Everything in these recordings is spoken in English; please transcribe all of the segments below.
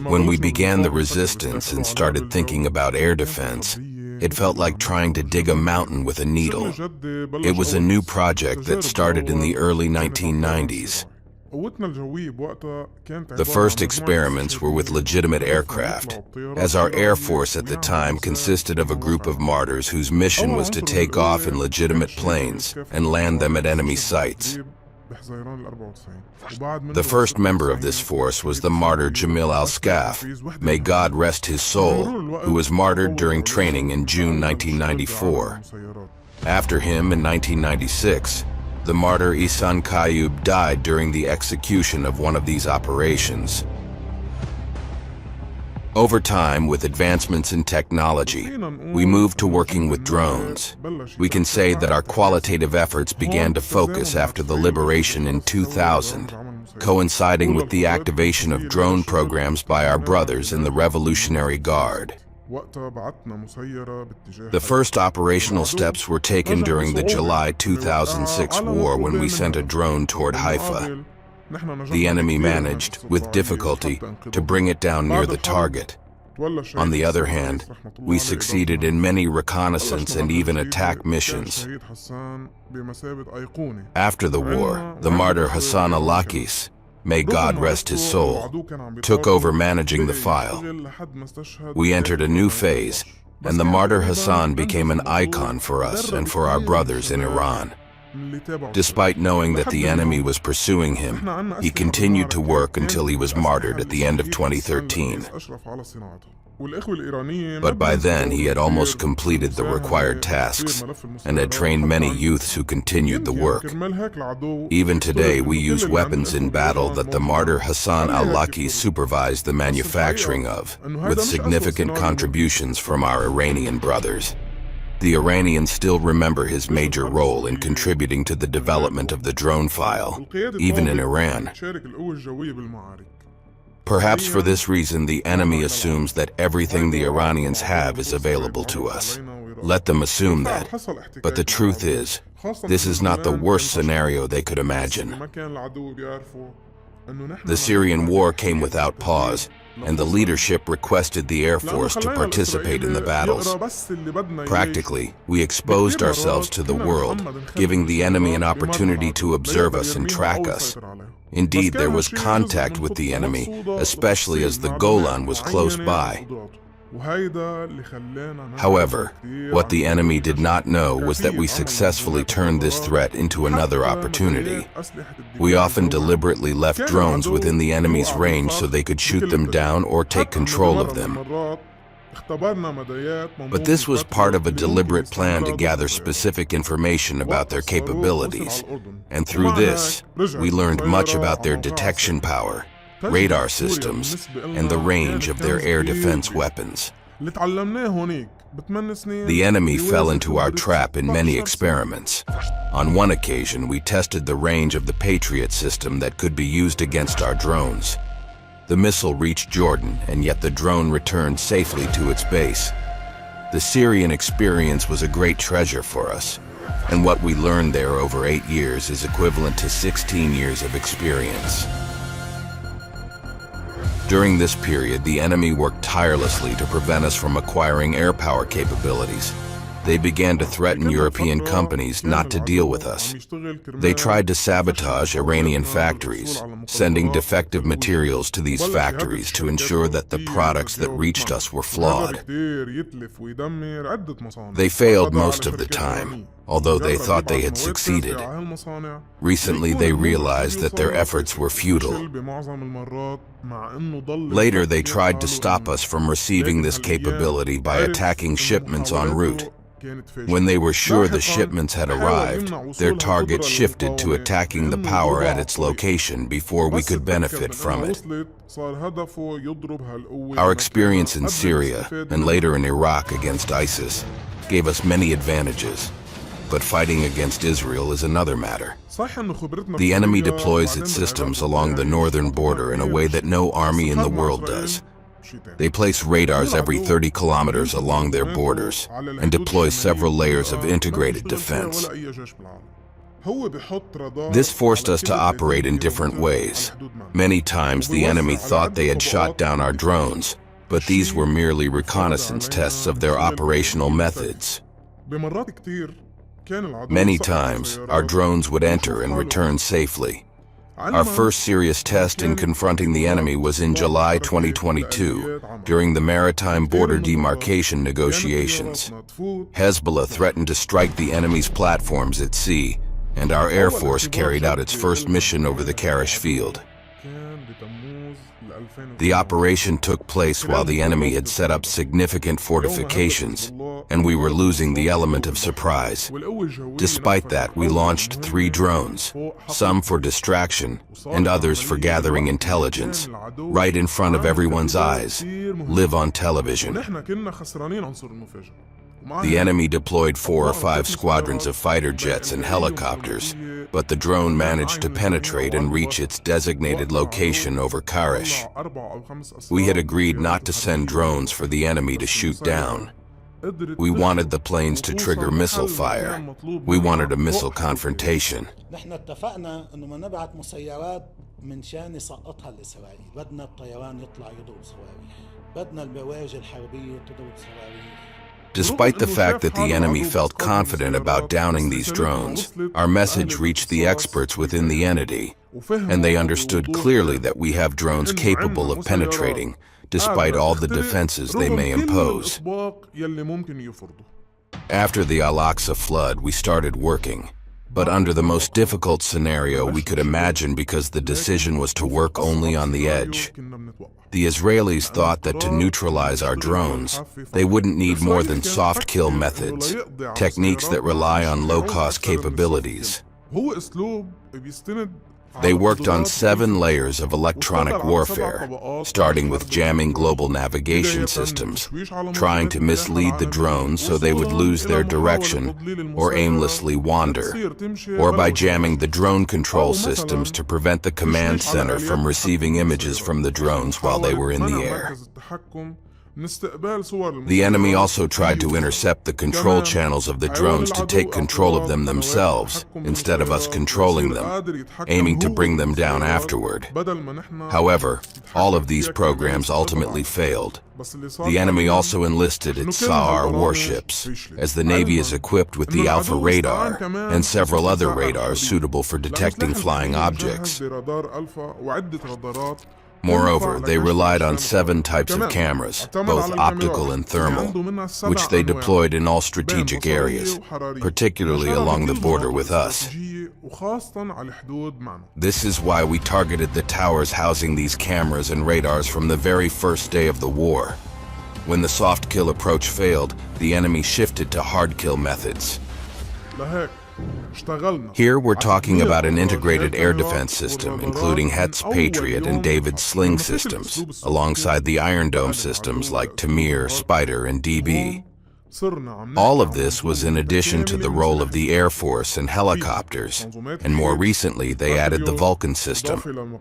When we began the resistance and started thinking about air defense, it felt like trying to dig a mountain with a needle. It was a new project that started in the early 1990s. The first experiments were with legitimate aircraft, as our Air Force at the time consisted of a group of martyrs whose mission was to take off in legitimate planes and land them at enemy sites. The first member of this force was the martyr Jamil al-Skaf, may God rest his soul, who was martyred during training in June 1994. After him, in 1996, the martyr Ihsan Qayyub died during the execution of one of these operations. Over time, with advancements in technology, we moved to working with drones. We can say that our qualitative efforts began to focus after the liberation in 2000, coinciding with the activation of drone programs by our brothers in the Revolutionary Guard. The first operational steps were taken during the July 2006 war when we sent a drone toward Haifa. The enemy managed, with difficulty, to bring it down near the target. On the other hand, we succeeded in many reconnaissance and even attack missions. After the war, the martyr Hassan al-Lakis, may God rest his soul, took over managing the file. We entered a new phase, and the martyr Hassan became an icon for us and for our brothers in Iran. Despite knowing that the enemy was pursuing him, he continued to work until he was martyred at the end of 2013. But by then, he had almost completed the required tasks and had trained many youths who continued the work. Even today, we use weapons in battle that the martyr Hassan al-Laki supervised the manufacturing of, with significant contributions from our Iranian brothers. The Iranians still remember his major role in contributing to the development of the drone file, even in Iran. Perhaps for this reason, the enemy assumes that everything the Iranians have is available to us. Let them assume that. But the truth is, this is not the worst scenario they could imagine. The Syrian war came without pause, and the leadership requested the Air Force to participate in the battles. Practically, we exposed ourselves to the world, giving the enemy an opportunity to observe us and track us. Indeed, there was contact with the enemy, especially as the Golan was close by. However, what the enemy did not know was that we successfully turned this threat into another opportunity. We often deliberately left drones within the enemy's range so they could shoot them down or take control of them. But this was part of a deliberate plan to gather specific information about their capabilities, and through this, we learned much about their detection power, radar systems, and the range of their air defense weapons. The enemy fell into our trap in many experiments. On one occasion, we tested the range of the Patriot system that could be used against our drones. The missile reached Jordan, and yet the drone returned safely to its base. The Syrian experience was a great treasure for us, and what we learned there over 8 years is equivalent to 16 years of experience. During this period, the enemy worked tirelessly to prevent us from acquiring air power capabilities. They began to threaten European companies not to deal with us. They tried to sabotage Iranian factories, sending defective materials to these factories to ensure that the products that reached us were flawed. They failed most of the time, although they thought they had succeeded. Recently, they realized that their efforts were futile. Later, they tried to stop us from receiving this capability by attacking shipments en route. When they were sure the shipments had arrived, their target shifted to attacking the power at its location before we could benefit from it. Our experience in Syria, and later in Iraq against ISIS, gave us many advantages. But fighting against Israel is another matter. The enemy deploys its systems along the northern border in a way that no army in the world does. They place radars every 30 kilometers along their borders and deploy several layers of integrated defense. This forced us to operate in different ways. Many times the enemy thought they had shot down our drones, but these were merely reconnaissance tests of their operational methods. Many times, our drones would enter and return safely. Our first serious test in confronting the enemy was in July 2022, during the maritime border demarcation negotiations. Hezbollah threatened to strike the enemy's platforms at sea, and our Air Force carried out its first mission over the Karish field. The operation took place while the enemy had set up significant fortifications, and we were losing the element of surprise. Despite that, we launched 3 drones, some for distraction and others for gathering intelligence, right in front of everyone's eyes, live on television. The enemy deployed 4 or 5 squadrons of fighter jets and helicopters, but the drone managed to penetrate and reach its designated location over Karish. We had agreed not to send drones for the enemy to shoot down. We wanted the planes to trigger missile fire. We wanted a missile confrontation. Despite the fact that the enemy felt confident about downing these drones, our message reached the experts within the entity, and they understood clearly that we have drones capable of penetrating, despite all the defenses they may impose. After the Al-Aqsa flood, we started working, but under the most difficult scenario we could imagine because the decision was to work only on the edge. The Israelis thought that to neutralize our drones, they wouldn't need more than soft kill methods, techniques that rely on low-cost capabilities. They worked on 7 layers of electronic warfare, starting with jamming global navigation systems, trying to mislead the drones so they would lose their direction or aimlessly wander, or by jamming the drone control systems to prevent the command center from receiving images from the drones while they were in the air. The enemy also tried to intercept the control channels of the drones to take control of them themselves, instead of us controlling them, aiming to bring them down afterward. However, all of these programs ultimately failed. The enemy also enlisted its SAR warships, as the Navy is equipped with the Alpha radar and several other radars suitable for detecting flying objects. Moreover, they relied on 7 types of cameras, both optical and thermal, which they deployed in all strategic areas, particularly along the border with us. This is why we targeted the towers housing these cameras and radars from the very first day of the war. When the soft kill approach failed, the enemy shifted to hard kill methods. Here we're talking about an integrated air defense system, including Het's Patriot and David's Sling systems, alongside the Iron Dome systems like Tamir, Spider, and DB. All of this was in addition to the role of the Air Force and helicopters, and more recently they added the Vulcan system.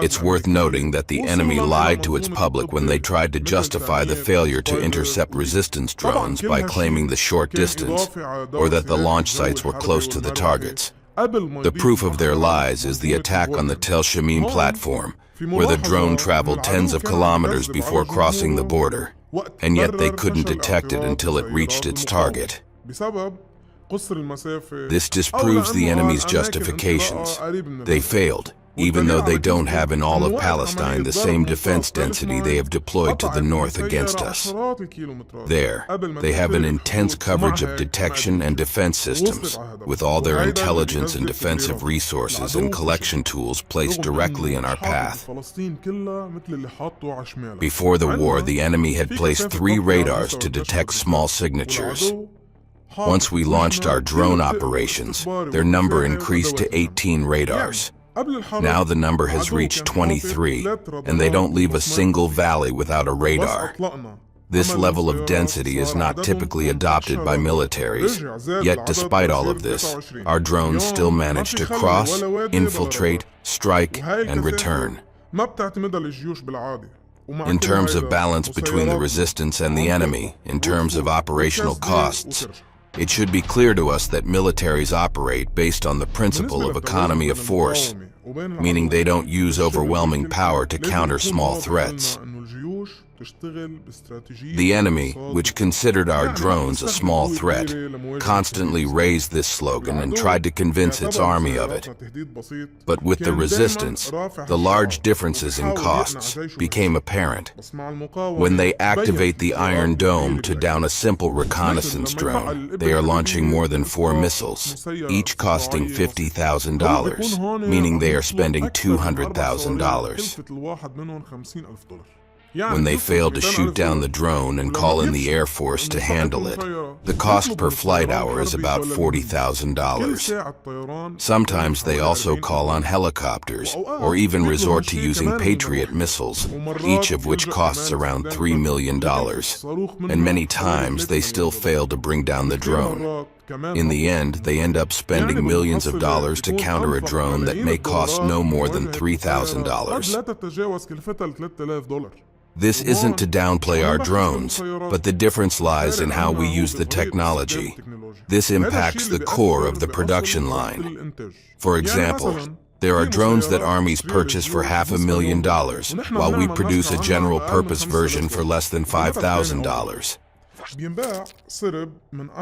It's worth noting that the enemy lied to its public when they tried to justify the failure to intercept resistance drones by claiming the short distance, or that the launch sites were close to the targets. The proof of their lies is the attack on the Tel Shamim platform, where the drone traveled tens of kilometers before crossing the border, and yet they couldn't detect it until it reached its target. This disproves the enemy's justifications. They failed, even though they don't have in all of Palestine the same defense density they have deployed to the north against us. There, they have an intense coverage of detection and defense systems, with all their intelligence and defensive resources and collection tools placed directly in our path. Before the war, the enemy had placed 3 radars to detect small signatures. Once we launched our drone operations, their number increased to 18 radars. Now the number has reached 23, and they don't leave a single valley without a radar. This level of density is not typically adopted by militaries, yet despite all of this, our drones still manage to cross, infiltrate, strike, and return. In terms of balance between the resistance and the enemy, in terms of operational costs, It should be clear to us that militaries operate based on the principle of economy of force, meaning they don't use overwhelming power to counter small threats. The enemy, which considered our drones a small threat, constantly raised this slogan and tried to convince its army of it. But with the resistance, the large differences in costs became apparent. When they activate the Iron Dome to down a simple reconnaissance drone, they are launching more than 4 missiles, each costing $50,000, meaning they are spending $200,000. When they fail to shoot down the drone and call in the Air Force to handle it, the cost per flight hour is about $40,000. Sometimes they also call on helicopters, or even resort to using Patriot missiles, each of which costs around $3 million. And many times they still fail to bring down the drone. In the end, they end up spending millions of dollars to counter a drone that may cost no more than $3,000. This isn't to downplay our drones, but the difference lies in how we use the technology. This impacts the core of the production line. For example, there are drones that armies purchase for $500,000, while we produce a general-purpose version for less than $5,000.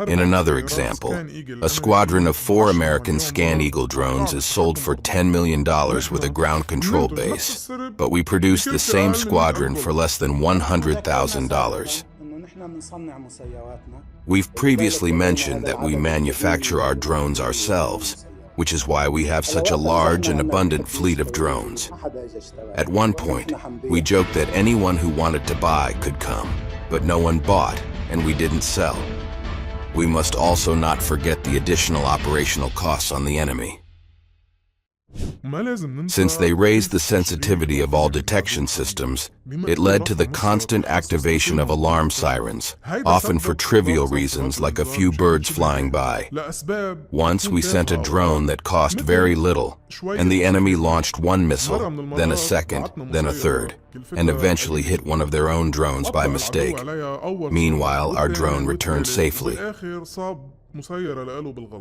In another example, a squadron of 4 American Scan Eagle drones is sold for $10 million with a ground control base, but we produce the same squadron for less than $100,000. We've previously mentioned that we manufacture our drones ourselves, which is why we have such a large and abundant fleet of drones. At one point, we joked that anyone who wanted to buy could come, but no one bought, and we didn't sell. We must also not forget the additional operational costs on the enemy. Since they raised the sensitivity of all detection systems, it led to the constant activation of alarm sirens, often for trivial reasons like a few birds flying by. Once we sent a drone that cost very little, and the enemy launched 1 missile, then a second, then a third, and eventually hit one of their own drones by mistake. Meanwhile, our drone returned safely.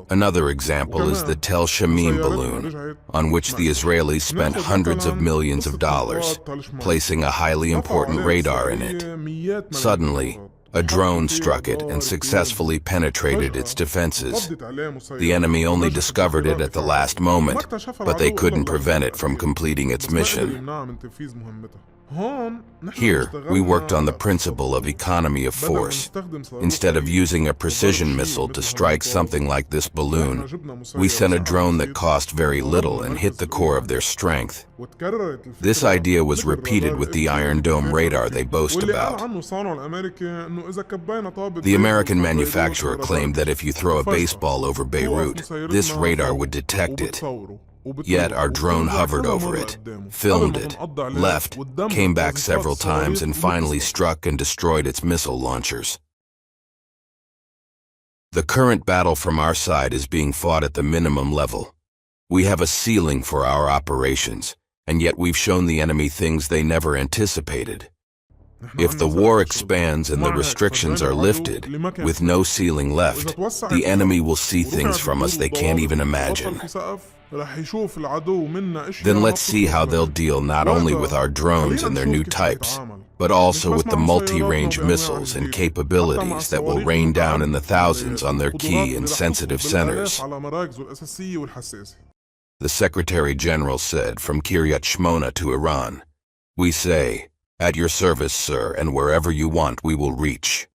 Another example is the Tel Shamim balloon, on which the Israelis spent hundreds of millions of dollars, placing a highly important radar in it. Suddenly, a drone struck it and successfully penetrated its defenses. The enemy only discovered it at the last moment, but they couldn't prevent it from completing its mission. Here, we worked on the principle of economy of force. Instead of using a precision missile to strike something like this balloon, we sent a drone that cost very little and hit the core of their strength. This idea was repeated with the Iron Dome radar they boast about. The American manufacturer claimed that if you throw a baseball over Beirut, this radar would detect it. Yet our drone hovered over it, filmed it, left, came back several times, and finally struck and destroyed its missile launchers. The current battle from our side is being fought at the minimum level. We have a ceiling for our operations, and yet we've shown the enemy things they never anticipated. If the war expands and the restrictions are lifted, with no ceiling left, the enemy will see things from us they can't even imagine. Then let's see how they'll deal not only with our drones and their new types, but also with the multi-range missiles and capabilities that will rain down in the thousands on their key and sensitive centers. The Secretary General said from Kiryat Shmona to Iran, "We say, at your service, sir, and wherever you want we will reach."